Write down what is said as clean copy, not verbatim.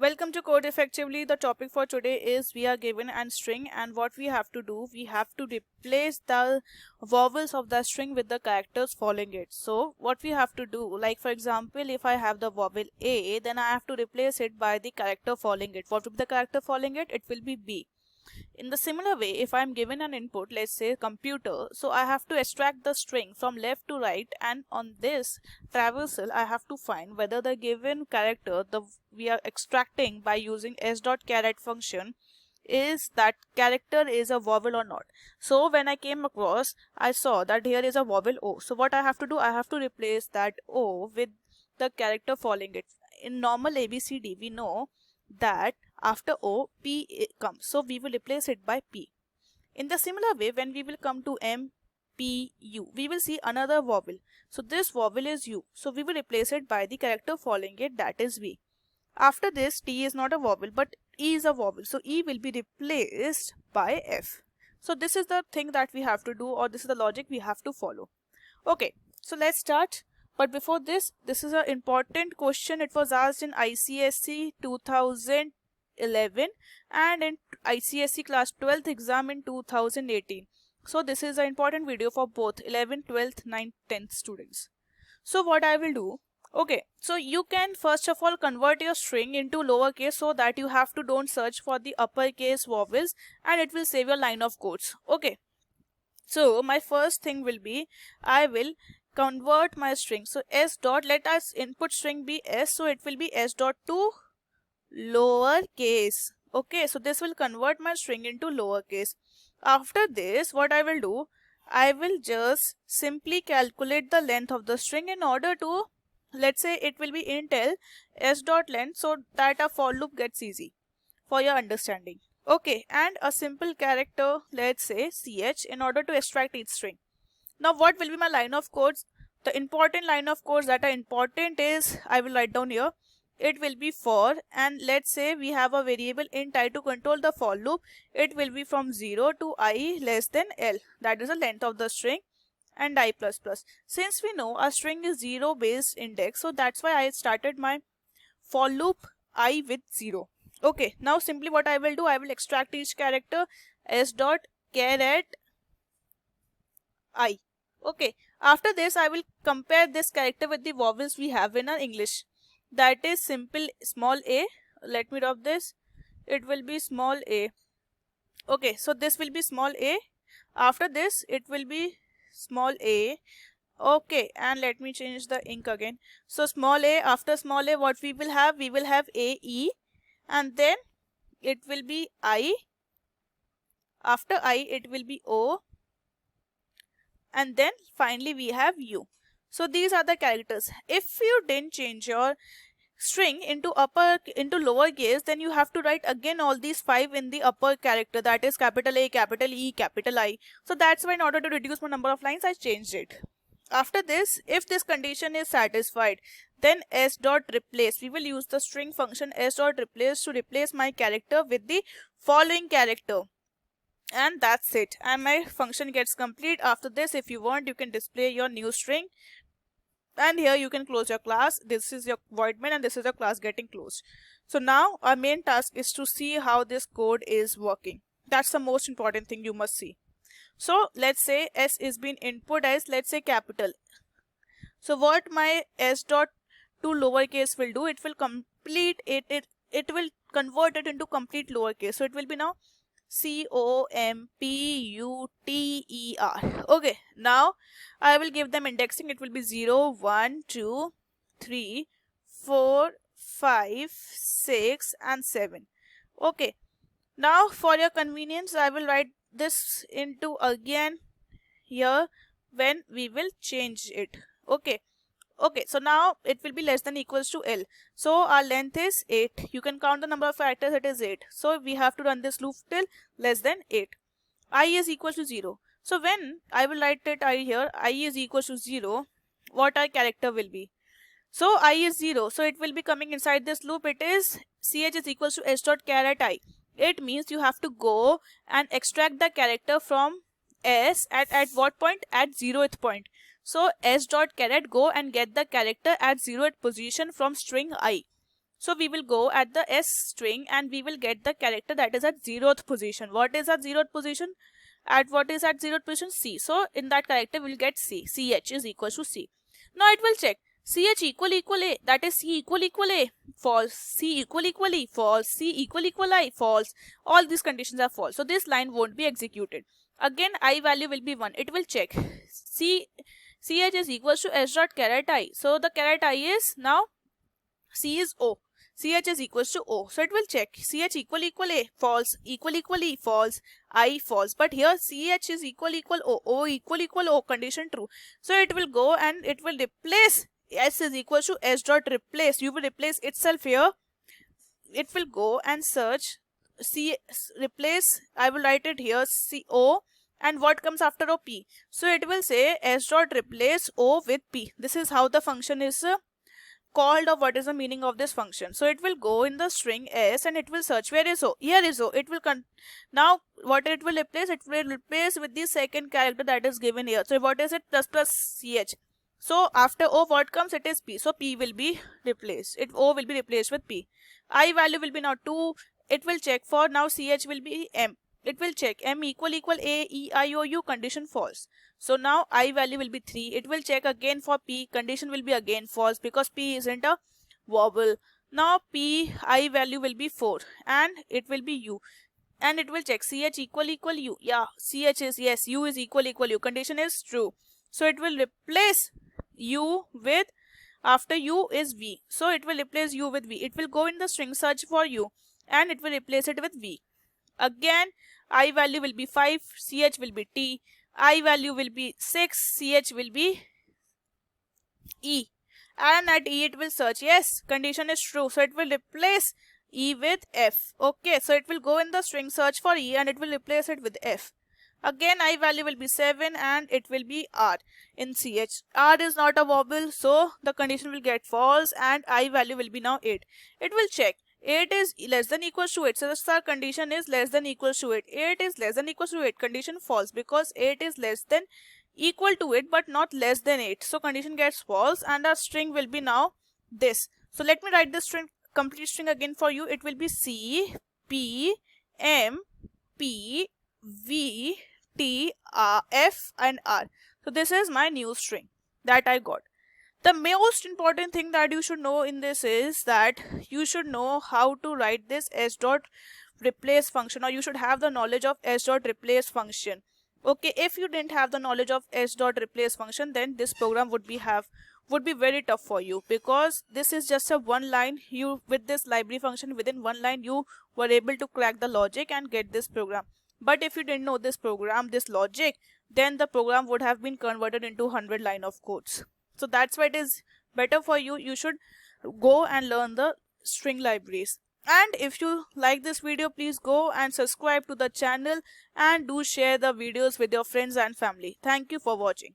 Welcome to Code Effectively. The topic for today is we are given a string, and what we have to do, we have to replace the vowels of the string with the characters following it. So what we have to do, like for example, if I have the vowel A, then I have to replace it by the character following it. What will be the character following it? It will be B. In the similar way, if I'm given an input, let's say computer, so I have to extract the string from left to right, and on this traversal I have to find whether the given character we are extracting by using s.caret function is that character is a vowel or not. So when I came across, I saw that here is a vowel O. So what I have to do, I have to replace that O with the character following it. In normal ABCD, we know that after O, P comes. So we will replace it by P. In the similar way, when we will come to M, P, U, we will see another vowel. So this vowel is U. So we will replace it by the character following it, that is V. After this, T is not a vowel, but E is a vowel. So E will be replaced by F. So this is the thing that we have to do, or this is the logic we have to follow. Okay, so let's start. But before this is an important question. It was asked in ICSE 2011 and in ICSE class 12th exam in 2018. So this is an important video for both 11th, 12th, 9th, 10th students. So what I will do, okay, so you can first of all convert your string into lowercase so that you have to don't search for the uppercase vowels, and it will save your line of codes. Okay, so my first thing will be, I will convert my string. So s dot, let us input string be s, so it will be s dot to lowercase. Okay, so this will convert my string into lowercase. After this, what I will do, I will just simply calculate the length of the string in order to, let's say it will be int l s dot length, so that a for loop gets easy for your understanding. Okay, and a simple character, let's say ch, in order to extract each string. Now what will be my line of codes? The important line of codes that are important is, I will write down here, it will be for, and let's say we have a variable int I to control the for loop. It will be from 0 to I less than l, that is the length of the string, and I plus plus. Since we know a string is 0 based index, so that's why I started my for loop I with 0. Okay, now simply what I will do, I will extract each character s dot caret I. Okay, after this I will compare this character with the vowels we have in our English. That is simple small a. Let me drop this. It will be small a. Okay, so this will be small a. After this it will be small a. Okay, and let me change the ink again. So small a, after small a what we will have? We will have a, e, and then it will be I. After I it will be o, and then finally we have U. So these are the characters. If you didn't change your string into lowercase, then you have to write again all these 5 in the upper character, that is capital A, capital E, capital I. So that's why in order to reduce my number of lines, I changed it. After this, if this condition is satisfied, then s dot replace, we will use the string function s dot replace to replace my character with the following character. And that's it, and my function gets complete. After this, if you want, you can display your new string, and here you can close your class. This is your void main, and this is your class getting closed. So now our main task is to see how this code is working. That's the most important thing you must see. So let's say s is being input as, let's say, capital. So what my s dot to lowercase will do, it will complete it will convert it into complete lowercase. So it will be now COMPUTER. Okay, now I will give them indexing. It will be 0, 1, 2, 3, 4, 5, 6, and 7. Okay, now for your convenience, I will write this into again here when we will change it. Okay. Okay, so now it will be less than equals to L. So our length is 8. You can count the number of characters, it is 8. So we have to run this loop till less than 8. I is equal to 0. So when I will write it I here, I is equal to 0, what our character will be? So I is 0. So it will be coming inside this loop. It is ch is equals to s dot caret I. It means you have to go and extract the character from s at what point? At 0th point. So s dot caret, go and get the character at 0th position from string I. So we will go at the S string and we will get the character that is at 0th position. What is at 0th position? What is at 0th position? C. So in that character we will get C. CH is equal to C. Now it will check CH equal A, that is C equal A, false. C equal E, false. C equal I, false. All these conditions are false. So this line won't be executed. Again I value will be 1. It will check CH is equal to S dot caret I. So the caret I is now C is O. CH is equals to O. So it will check CH equal A, false, equal E, false, I, false. But here CH is equal O, O equal O, condition true. So it will go and it will replace S is equal to S dot replace. You will replace itself here. It will go and search replace. I will write it here CO. And what comes after O? P. So it will say S dot replace O with P. This is how the function is called, or what is the meaning of this function. So it will go in the string S and it will search where is O. Here is O. It will now what it will replace? It will replace with the second character that is given here. So what is it? Plus CH. So after O what comes? It is P. So P will be replaced. O will be replaced with P. I value will be now 2. It will check for now CH will be M. It will check M equal A, E, I, O, U, condition false. So now I value will be 3. It will check again for P. Condition will be again false because P isn't a vowel. Now P, I value will be 4 and it will be U. And it will check CH equal U. Yeah, CH is yes. U is equal U. Condition is true. So it will replace U with, after U is V. So it will replace U with V. It will go in the string search for U and it will replace it with V. Again, I value will be 5, CH will be T, I value will be 6, CH will be E. And at E it will search, yes, condition is true. So it will replace E with F. Okay, so it will go in the string search for E and it will replace it with F. Again, I value will be 7 and it will be R in CH. R is not a vowel, so the condition will get false and I value will be now 8. It will check 8 is less than equals to 8. So the condition is less than equals to 8. 8 is less than equals to 8. Condition false because 8 is less than equal to 8 but not less than 8. So condition gets false and our string will be now this. So let me write this string, complete string again for you. It will be C, P, M, P, V, T, F and R. So this is my new string that I got. The most important thing that you should know in this is that you should know how to write this S dot replace function, or you should have the knowledge of S dot replace function. Okay, if you didn't have the knowledge of S dot replace function, then this program would be very tough for you, because this is just a one line. You, with this library function, within one line you were able to crack the logic and get this program. But if you didn't know this program, this logic, then the program would have been converted into 100 line of codes. So that's why it is better for you. You should go and learn the string libraries. And if you like this video, please go and subscribe to the channel and do share the videos with your friends and family. Thank you for watching.